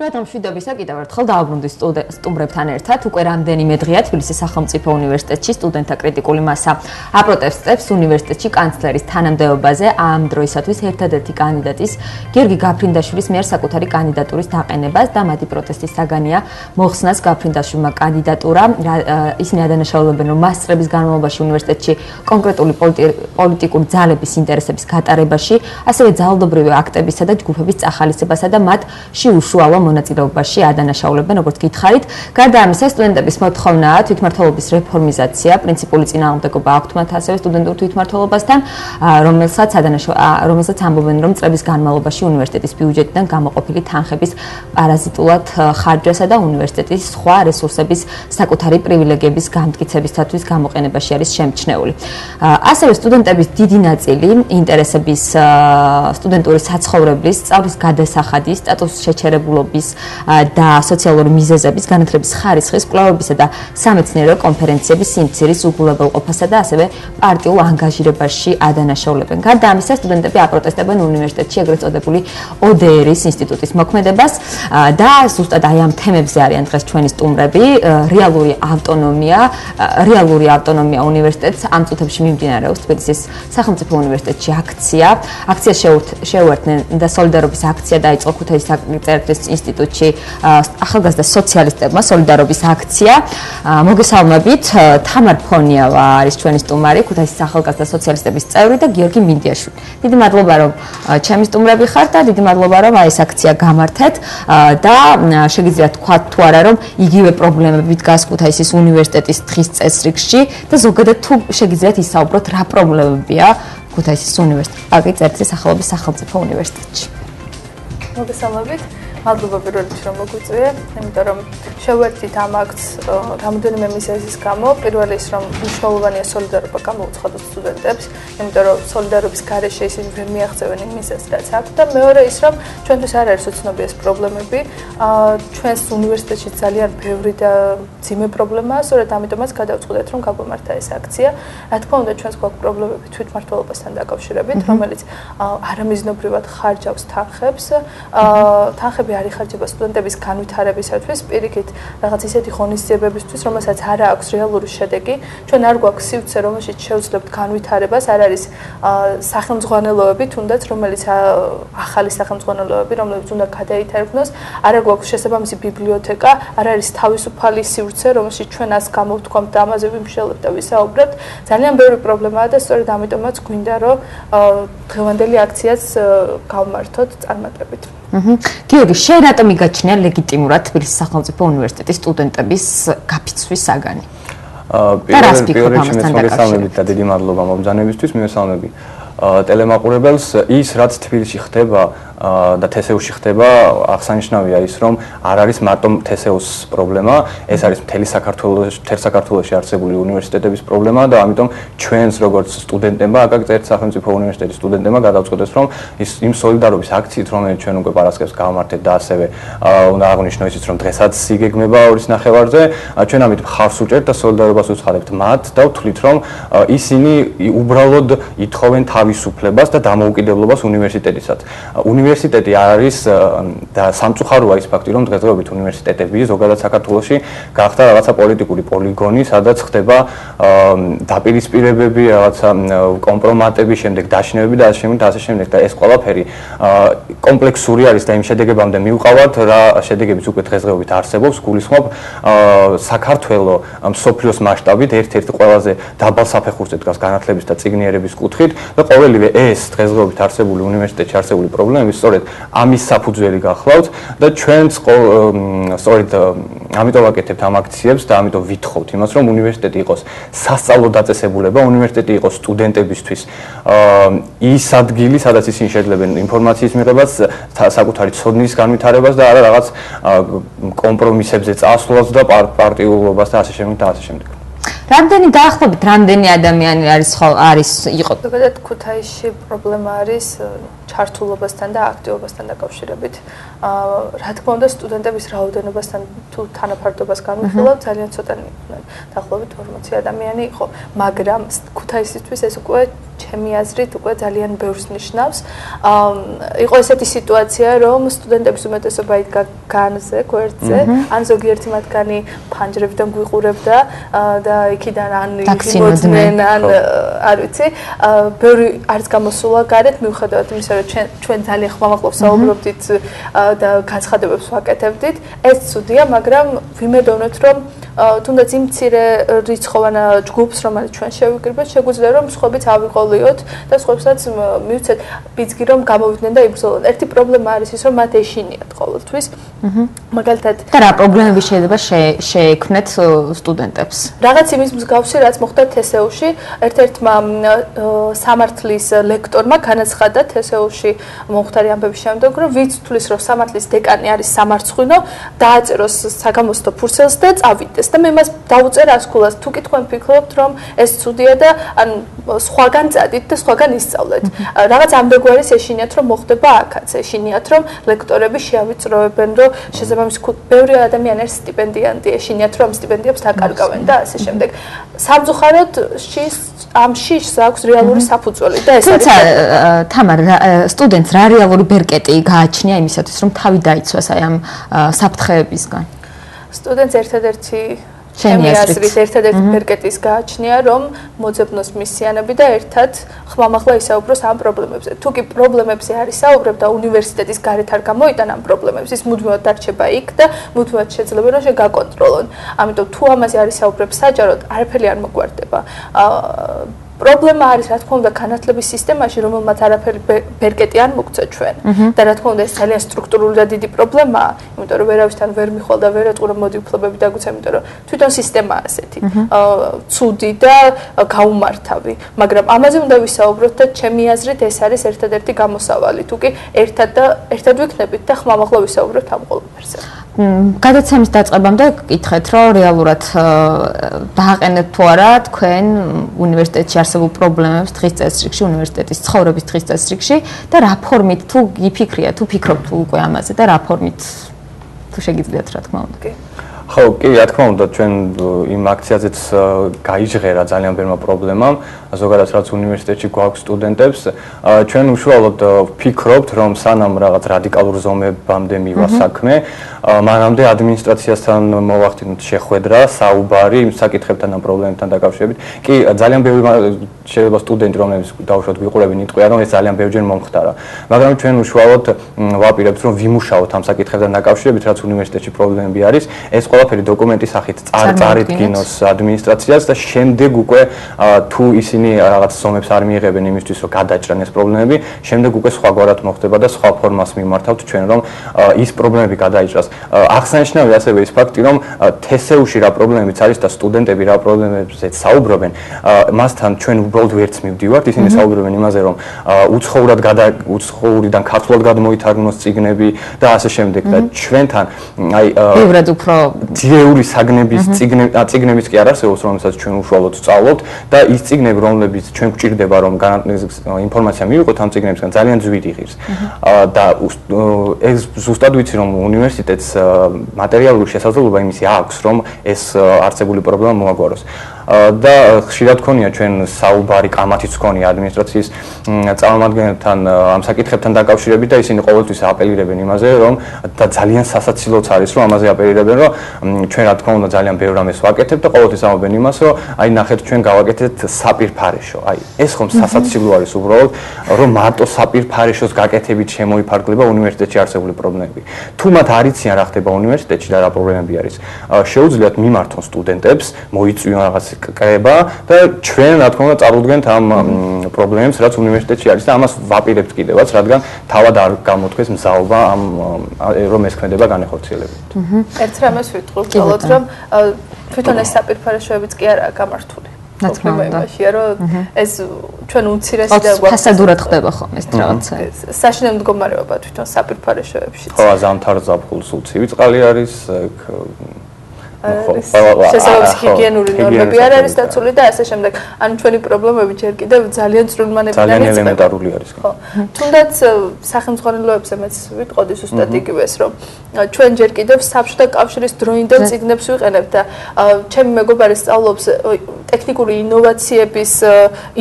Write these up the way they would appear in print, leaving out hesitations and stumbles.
Protams მშვიდობისა კიდევ ერთხელ დავუბრუნდით სტუმრებთან ერთად. უკვე რამდენიმე დღეა თბილისის სახელმწიფო უნივერსიტეტში სტუდენტთა კრიტიკული მასა აპროტესტებს უნივერსიტეტში კანცლერის თანამდებობაზე. ამ დროისათვის ერთადერთი კანდიდატის გიორგი გაფრინდაშვილის მიერ საკუთარი კანდიდატურის დაყენებას და მათი პროტესტის საგანია მოხსნას გაფრინდაშვილმა კანდიდატურა. ისინი ადანაშაულებენ, რომ მასწრების განმავლობაში უნივერსიტეტში კონკრეტული პოლიტიკური ძალების ინტერესების გატარებაში, ასევე ძალადობრივი აქტებისა და ჯგუფების წახალისებასა და მათ შეუშუალო მონაწილეობაში ადანაშაულებენ, როგორც გითხარით. გარდა ამისა, სტუდენტების მოთხოვნაა თვითმმართველობის რეფორმიზაცია, პრინციპული წინააღმდეგობა აქვთ მათ ასევე სტუდენტურ თვითმმართველობასთან, რომელსაც ამბობენ, რომ წლების განმავლობაში უნივერსიტეტის ბიუჯეტიდან გამოყოფილი თანხების პარაზიტულად ხარჯვასა და უნივერსიტეტის სხვა რესურსების საკუთარი პრივილეგიების გამტკიცებისათვის გამოყენებაში არის შემჩნეული. ასევე სტუდენტების დიდი ნაწილი ინტერესების სტუდენტური საცხოვრებლის, სწავლის გადასახადის, სტატუსის შეჩერებულობის და სოციალური მიზეზების, განათლების ხარისხის, კვლევებისა და სამეცნიერო კონფერენციების სიმცირის უგულებელყოფასა და ასევე პარტიულ ანგაჟირებაში ადანაშაულებენ. გარდა ამისა, სტუდენტები აპროტესტებენ უნივერსიტეტში ეგრეთ წოდებული ODR-ის ინსტიტუტის მოქმედებას და ზუსტად აი ამ თემებზე არიან დღეს ჩვენი სტუმრები. რეალური ავტონომია უნივერსიტეტს ამ წუთებში მიმდინარეობს თბილისის სახელმწიფო უნივერსიტეტში აქცია შეუერთდნენ და სოლიდარობის აქცია დაიწყო ქუთაისის წერტის ინსტიტუტში ახალგაზრდა სოციალისტებმა სოლიდარობის აქცია. მოგესალმებით, თამარ ფონიავა არის ჩვენი სტუმარი, ქუთაისის ახალგაზრდა სოციალისტების წევრი და გიორგი მინდიაშვილი. დიდი მადლობა, რომ ჩემი სტუმრები ხართ და დიდი მადლობა, რომ ეს აქცია გამართეთ და შეგიძლიათ თქვათ თუ არა, რომ იგივე პრობლემები დგას ქუთაისის უნივერსიტეტის დღის წესრიგში და ზოგადად თუ შეგიძლიათ ისაუბროთ, რა პრობლემებია ქუთაისის უნივერსიტეტში, პაკი წერტის სახელობის სახელმწიფო უნივერსიტეტში. მოგესალმებით. მადლობა პირველ რიგში რომ მოგვიწვიე, იმიტომ რომ შევერთდით ამ აქტს რამოდენიმე მიზეზის გამო. პირველი ის რომ მნიშვნელოვანია სოლიდარობა გამოუცხადოს სტუდენტებს, იმიტომ რომ სოლიდარობის გარეშე ისინი ვერ მიაღწევენ იმ მიზეზს, რაც აქვს და მეორე ის რომ ჩვენთვის არ არის უცნობი ეს პრობლემები. ჩვენს უნივერსიტეტში ძალიან ბევრი და ძიმე პრობლემაა, სწორედ ამიტომაც გადავწყვეტეთ რომ გაგვამართა ეს აქცია. რა თქმა უნდა, ჩვენს გვაქვს პრობლემები თვითმმართველობასთან დაკავშირებით, რომელიც არამიზნობრივად ხარჯავს თანხებს. თანხები არ იხარჯება სტუდენტების განვითარებისათვის, პირიქით რაღაც ისეთი ღონისძიებებისთვის, რომელსაც არ აქვს რეალური შედეგი. ჩვენ არ გვაქვს სივრცე, რომელშიც შევძლებთ განვითარებას, არ არის სახელმძღვანელოები, თუნდაც რომელიც ახალი სახელმძღვანელოები, რომლებიც უნდა გადაითარგმნოს, არ გვაქვს შესაბამისი ბიბლიოთეკა, არ არის თავისუფალი სივრცე, რომელშიც ჩვენ ას გამოვთქვამთ და ამაზე ვიმშელებთ და ვისაუბრებთ. ძალიან ბევრი პრობლემაა და სწორედ ამიტომაც გვინდა რომ დღევანდელი აქციაც გავმართოთ წარმატებით. გიორგი, შენ რატომ იგაჩნია ლეგიტიმურად თბილისის სახელმწიფო უნივერსიტეტის სტუდენტების გაფიცვის საგანი? პირველ რიგში მოგესალმებით და დიდი მადლობა მომბრძანებისთვის, მივესალმები ტელემაყურებელს. ის რაც თბილისში ხდება და თესეუში ხდება, აღსანიშნავია ის, რომ არ არის მარტო თესეუს პრობლემა, ეს არის მთელ საქართველოში არსებული უნივერსიტეტების პრობლემა და ამიტომ ჩვენს როგორც სტუდენტებმა, აკაკი წერტის სახელმწიფო უნივერსიტეტის სტუდენტებმა გადავწყვეტეს, რომ იმ სოლიდარობის აქციით, რომელიც ჩვენ უკვე პარასკევს გავმართეთ და ასევე უნდა აღვნიშნო ისიც, რომ დღესაც იგეგმება 2 ნახევარზე, ჩვენ ამით მხარს უჭერთ და სოლიდარობას უცხადებთ მათ და ვთვლით, რომ ისინი უბრალოდ ითხოვენ თავისუფლებას და დამოუკიდებლობას უნივერსიტეტისაც. უნივერსიტეტი არის და სამწუხაროა ის ფაქტი, რომ დღესდღეობით უნივერსიტეტები ზოგადად საქართველოში გახდა რაღაცა პოლიტიკური პოლიგონი, სადაც ხდება დაპირისპირებები, რაღაცა კომპრომატები, შემდეგ დაშინებები და ასე შემდეგ და ეს ყველაფერი კომპლექსური არის და იმ შედეგებამდე მივყავართ, რა შედეგებიც უკვე დღესდღეობით არსებობს, გულისხმობ საქართველოს მსოფლიოს მასშტაბით ერთ-ერთი ყველაზე დაბალ საფეხურზე დგას განათლების და წიგნიერების კუთხით და ყოველივე ეს დღესდღეობით არსებული უნივერსიტეტში არსებული პრობლემები სწორედ ამის საფუძველი გახლავთ და ჩვენც სწორედ ამიტომ ვაკეთებთ ამ აქციებს და ამიტომ ვითხოვთ იმას, რომ უნივერსიტეტი იყოს სასწავლო დაწესებულება, უნივერსიტეტი იყოს სტუდენტებისთვის ის ადგილი, სადაც ისინი შეძლებენ ინფორმაციის მიღებას, საკუთარი ცოდნის განვითარებას და არა რაღაც კომპრომისებზე წასვლას და პარტიულობას და ასე შემდეგ და ასე შემდეგ. რამდენი დაახლოებით რამდენი ადამიანი იყო? ზოგადად ქუთაისში პრობლემა არის ჩართულობასთან და აქტივობასთან დაკავშირებით. რა თქმა უნდა, სტუდენტების რაოდენობასთან თუ თანაფარდობას განვიხილავთ, ძალიან ცოტანი იყვნენ. დაახლოებით 40 ადამიანი იყო, მაგრამ ქუთაისისთვის ეს უკვე ჩემი აზრით უკვე ძალიან ბევრს ნიშნავს. იყო ესეთი სიტუაცია, რომ სტუდენტების უმეტესობა იდგა განზე, გვერდზე, ან ზოგიერთი მათგანი ფანჯრებიდან გვიყურებდა და იქიდან ან იმოდნენ, ან არ ვიცი, ბევრი არც გამოსულა გარეთ, მიუხედავად იმისა, რომ ჩვენ ძალიან ხმამაღლობ საუბრობდით და განცხადებებს ვაკეთებდით. ეს ცუდია, მაგრამ ვიმედოვნოთ, რომ თუნდაც იმ მცირე რიცხოვან ჯგუფს, რომელიც ჩვენ შევიკრიბეთ, შეგვიძლია რომ სხვებიც ავიყოლიოთ და სხვებსაც მივცეთ ბიძგი რომ გამოვიდნენ და იბრძოლონ. ერთი პრობლემა არის ის, რომ მათ ეშინიათ ყოველთვის. მაგალითად, და რა პრობლემები შეიძლება შეექმნეთ სტუდენტებს? რაღაც იმის მსგავსი, რაც მოხდა TSU-ში, ერთ-ერთმა სამართლის ლექტორმა განაცხადა TSU-ში მომხდარი ამბების შემდეგ, რომ ვინც თulis რომ სამართლის დეკანი არის სამარცხვინო, დააწეროს საგამოსდო ფურცელს და წავიდეს. და მე მას დავუწერ ასკულას. თუ კითხავენ ფიქრობთ, რომ ეს ცუდია და ან სხვაგან წადით და სხვაგან ისწავლეთ. რაღაც ამდეგვარის ეშინიათ რომ მოხდება აქაც. ეშინიათ რომ ლექტორები შეავიწროებენ, რომ შესაბამის ბევრი ადამიანი არის სტიპენდიანტი, ეშინიათ რომ სტიპენდიებს დაკარგავენ და ასე შემდეგ. სამწუხაროდ ამ შიშს აქვს რეალური საფუძველი და ეს არის თამარ სტუდენტს რა რეალური ბერკეტი გააჩნია იმისათვის რომ თავი დაიცვას აი ამ საფრთხეებისგან? სტუდენტს ერთადერთი ჩემი აზრით ერთადერთი ბერკეტის გააჩნია რომ მოძებნოს მისიანები და ერთად ხმამაღლა ისაუბროს ამ პრობლემებზე. თუ კი პრობლემებზე არ ისაუბრებ და უნივერსიტეტის გარეთ არ გამოიტან ამ პრობლემებს, ის მუდმივად დარჩება იქ და მუდმივად შეძლება რომ შეგაკონტროლონ. ამიტომ თუ ამაზე არ ისაუბრებ საჯაროდ, არაფერი არ მოგვარდება. პრობლემა არის რა თქმა უნდა განათლების სისტემაში, რომელმაც არაფერი ბერკეტი არ მოგწე ჩვენ. და რა თქმა უნდა ეს ძალიან სტრუქტურული და დიდი პრობლემაა, იმიტომ რომ ვერავისთან ვერ მიხვალ და ვერ ეტყურებ მოდი უფლებები დაგვიცა, იმიტომ რომ თვითონ სისტემაა ასეთი. ცუდი და გაუმართავი. მაგრამ ამაზე უნდა ვისაუბროთ და ჩემი აზრით ეს არის ერთადერთი გამოსავალი. თუ კი ერთად ვიქნებით და ხმამაღლა ვისაუბრებთ ამ ყველაფერზე. გადაცემის დაწყებამდე გითხეთ, რომ რეალურად დააყენეთ თუ არა თქვენ უნივერსიტეტში არსებულ პრობლემებს დღის წესრიგში, უნივერსიტეტის ცხოვრების დღის წესრიგში და რა ფორმით თუ გიფიქრია, თუ ფიქრობთ უკვე ამაზე და რა ფორმით თუ შეგიძლიათ რა თქმა უნდა. ხო, კი, რა თქმა უნდა, ჩვენ იმ აქციაზეც გაიჟღერა ძალიან ბევრმა პრობლემამ, ზოგადად რაც უნივერსიტეტში გვაქვს სტუდენტებს, ჩვენ უშუალოდ ვფიქრობთ, რომ სანამ რაღაც რადიკალურ ზომებამდე მივა საქმე, მანამდე ადმინისტრაციასთან მოვახდინოთ შეხვედრა, საუბარი იმ საკითხებთან და პრობლემებთან დაკავშირებით. კი, ძალიან ბევრი შეიძლება სტუდენტი, რომლებიც დაუშვათ ვიყურებენ, იტყვიან, რომ ეს ძალიან ბევრჯერ მომხდარა. მაგრამ ჩვენ უშუალოდ ვაპირებთ, რომ ვიმუშაოთ ამ საკითხებთან დაკავშირებით, რაც უნივერსიტეტში პრობლემები არის, ეს ყველაფერი დოკუმენტის სახით წარიდგინოს ადმინისტრაციას და შემდეგ უკვე თუ ისინი რაღაც ზომებს არ მიიღებენ იმისთვის, რომ გადაჭრან ეს პრობლემები, შემდეგ უკვე სხვაგვარად მოხდება და სხვა ფორმას მიმართავთ ჩვენ, რომ ის პრობლემები გადაიჭრას. აღსანიშნავია ასევე ის ფაქტი, რომ TSU-ში რა პრობლემებიც არის და სტუდენტები რა პრობლემებზეც საუბრობენ, მასთან ჩვენ უბრალოდ ვერც მივდივართ, ისინი საუბრობენ იმაზე, რომ უცხოურიდან ქართულად გადმოითარგმნოს წიგნები და ასე შემდეგ და ჩვენთან აი ბევრად უფრო ძირეული საგნების წიგნებიც კი არ არსებობს, რომელსაც ჩვენ უშუალოდ ვსწავლობთ და ის წიგნები, რომლებიც ჩვენ გვჭირდება, რომ ინფორმაცია მივიღოთ ამ წიგნებისგან, ძალიან ძვირი ღირს. და ეს ზუსტად ვიცი, რომ უნივერსიტეტს მატერიალური შესაძლებლობა იმისი აქვს, რომ ეს არსებული პრობლემა მოაგვაროს. და ხშირად გქონია ჩვენ საუბარი, კამათიც გქონია ადმინისტრაციის წარმომადგენლებთან ამ საკითხებთან დაკავშირებით და ისინი ყოველთვის აპელირებენ იმაზე, რომ და ძალიან სასაცილოც არის, რომ ამაზე აპელირებენ, რომ ჩვენ რა თქმა უნდა ძალიან ბევრ რამეს ვაკეთებთ და ყოველთვის ამბობენ იმას, რომ აი ნახეთ ჩვენ გავაკეთეთ საპირფარეშო. აი ეს ხომ სასაცილო არის უბრალოდ, რომ მარტო საპირფარეშოს გაკეთებით შემოიფარგლება უნივერსიტეტში არსებული პრობლემები. თუ მათ არ იციან რა ხდება უნივერსიტეტში და რა პრობლემები არის, შეუძლიათ მიმართონ სტუდენტებს, მოიწვიონ რაღაც კრება და ჩვენ რა თქმა უნდა წარუდგენთ ამ პრობლემებს, რაც უნივერსიტეტში არის და ამას ვაპირებთ კიდევაც, რადგან თავად არ გამოთქვეს მზაობა ამ რომ ეს ქმედება განეხორციელებით. ერთ რამეს ვიტყვი უბრალოდ, რომ თვითონ ეს საპირფარეშოებიც კი არაა გამართული. პრობლემაშია, რომ ეს ჩვენ უმცირესი და ფასადურად ხდება ხოლმე ეს რაღაცა. საშინელ მდგომარეობა თვითონ საპირფარეშოებში. ხო, ზამთარ ზაფხულს უცივი წყალი არის, შესაბამისი ჰიგიენური ნორმები არ არის დაცული და ასე შემდეგ. ანუ ჩვენი პრობლემები ჯერ კიდევ ძალიან წვრილმანებიდან ძალიან ელემენტარული არის. ხო. თუნდაც სახელმძღვანელოებზე მეც ვიტყოდი ზუსტად იგივეს, რომ ჩვენ ჯერ კიდევ საბჭოთა კავშირის დროინდელ წიგნებს ვიყენებთ და ჩემი მეგობარი სწავლობს ტექნიკური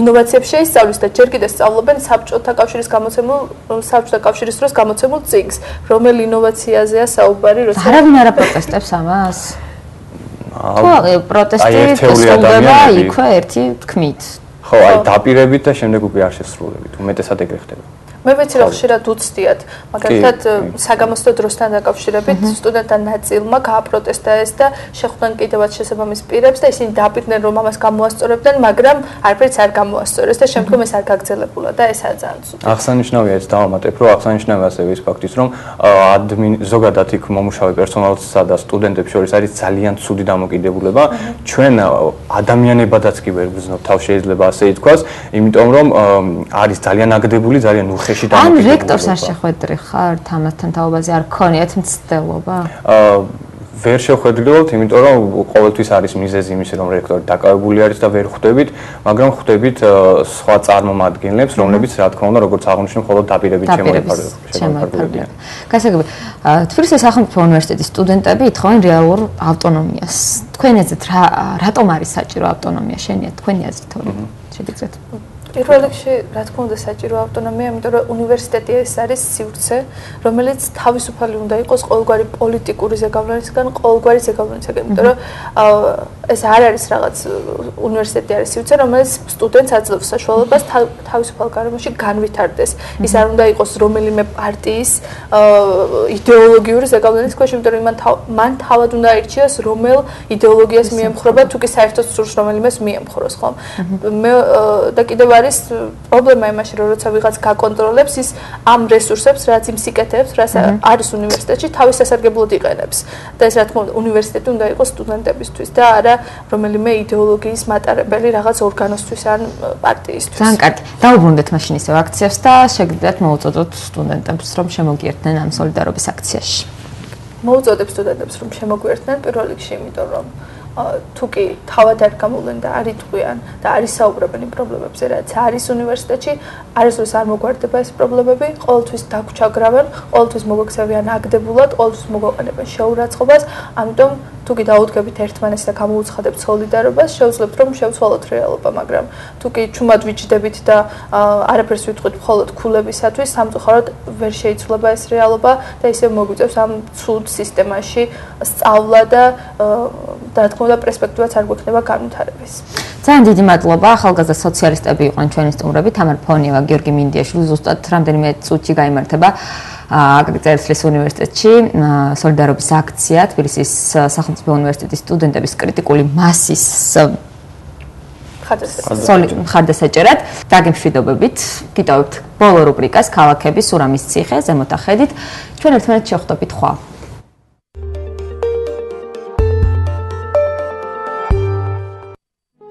ინოვაციებს შეისწავლის და ჯერ კიდევ სწავლობენ საბჭოთა კავშირის დროს გამოცემულ წიგნს, რომელი ინოვაციაზეა საუბარი, როცა არავინ არ აპროტესტებს ამას? თუ პროტესტი სრულდება იქვე ერთი თქმით. ხო, აი დაპირებით და შემდეგ უკვე არ შესრულებით, უმეტესად ეგრე ხდება. მე ვიცი რომ ხშირად უცდიათ, მაგალითად საგამოცდო დროსთან დაკავშირებით სტუდენტთა ნაწილმა გააპროტესტა ეს და შეხვდნენ კიდევაც შესაბამის პირებს და ისინი დააპირდნენ რომ ამას გამოასწორებდნენ, მაგრამ არაფერიც არ გამოასწორეს და შემდგომ ეს არ გაგრძელებულა და ესაა ძალიან ცუდი. აღსანიშნავია ეს დავამატებ, რომ აღსანიშნავია ასევე ის ფაქტიც, რომ ზოგადად იქ მომუშავე პერსონალსა და სტუდენტებს შორის არის ძალიან ცუდი დამოკიდებულება. ჩვენ ადამიანებადაც კი ვერ ვგრძნობ თავს შეიძლება ასე ითქვას, იმიტომ რომ არის ძალიან აგდებული, ძალიან ან რექტორს არ შეხვედრი ხართ ამასთან თაობაზე არ გქონიათ მცდელობა? ვერ შეხვედრილობთ, იმიტომ რომ ყოველთვის არის მიზეზი იმისი, რომ რექტორი დაკავებული არის და ვერ ხვდებით, მაგრამ ხვდებით სხვა წარმომადგენლებს, რომლებიც რა თქმა უნდა, როგორც აღნიშნე, მხოლოდ დაპირებით შემოიფარგლებიან. გასაგები, თბილისის სახელმწიფო უნივერსიტეტის სტუდენტები ითხოვენ რეალურ ავტონომიას. თქვენ ეზეთ რატომ არის საჭირო ავტონომია შენიათ თქვენი აზრით ორი? შეგიძლიათ? პირველ რიგში, რა თქმა უნდა, საჭირო ავტონომია, იმიტომ რომ უნივერსიტეტი ეს არის სივრცე, რომელიც თავისუფალი უნდა იყოს ყოველგვარი პოლიტიკური ზეგავლენისგან, ყოველგვარი ზეგავლენისგან, იმიტომ რომ ეს არ არის რაღაც უნივერსიტეტი არის სივრცე, რომელიც სტუდენტს აძლევს საშუალებას თავისუფალ გარემოში განვითარდეს. ის არ უნდა იყოს რომელიმე პარტიის იდეოლოგიური ზეგავლენის ქვეშ, იმიტომ რომ მან თავად უნდა აირჩიოს, რომელ იდეოლოგიას მიემხრობა, თუ კი საერთოდ სურს რომელიმეს მიემხროს, ხო? და კიდევ არის პრობლემა იმაში, რომ როცა ვიღაც გაკონტროლებს, ის ამ რესურსებს, რაც იმ სიკეთეებს, რაც არის უნივერსიტეტში, თავის სასარგებლოდ იყენებს. და ეს რა თქმა უნდა, უნივერსიტეტი უნდა იყოს სტუდენტებისთვის და არა რომელიმე იდეოლოგიის მატარებელი რაღაც ორგანოსთვის ან პარტიისთვის. ძალიან კარგი. დაუბრუნდეთ მაშინ ისევ აქციებს და შეგიძლიათ მოუწოდოთ სტუდენტებს, რომ შემოგიერთდნენ ამ სოლიდარობის აქციაში. მოუწოდებ სტუდენტებს, რომ შემოგვიერთდნენ პირველ რიგში, იმიტომ რომ თუ კი თავად არ გამოვლენ და არ იტყვიან და არ ისაუბრებენ იმ პრობლემებზე, რაც არის უნივერსიტეტში, არასდროს არ მოგვარდება ეს პრობლემები, ყოველთვის დაგვჩაგრავენ, ყოველთვის მოგვექცევიან აგდებულად, ყოველთვის მოგვაყენებენ შეურაცხყოფას, ამიტომ თუ კი დაუდგებით ერთმანეთს და გამოუცხადებთ სოლიდარობას, შევძლებთ რომ შევცვალოთ რეალობა, მაგრამ თუ კი ჩუმად ვიჯდებით და არაფერს ვიტყვით მხოლოდ ქულებისათვის, სამწუხაროდ ვერ შეიცვლება ეს რეალობა და ისევ მოგვიწევს ამ ცუდ სისტემაში სწავლა და რა თქმა უნდა პერსპექტივაც არ გვექნება განვითარების. ძალიან დიდი მადლობა. ახალგაზრდა სოციალისტები იყვნენ ჩვენი სტუმრები, თამარ ფონიევა, გიორგი მინდიაშვილი, ზუსტად რამდენიმე წუთში გაიმართება აკაკი-წერეთლის უნივერსიტეტში სოლიდარობის აქცია თბილისის სახელმწიფო უნივერსიტეტის სტუდენტების კრიტიკული მასის მხარდასაჭერად. დაგემშვიდობებით, გიტოვებთ ბოლო რუბრიკას ქალაქების სურამის ციხე ზემოთ ახედით. ჩვენ ერთმანეთს შევხვდებით ხვალ.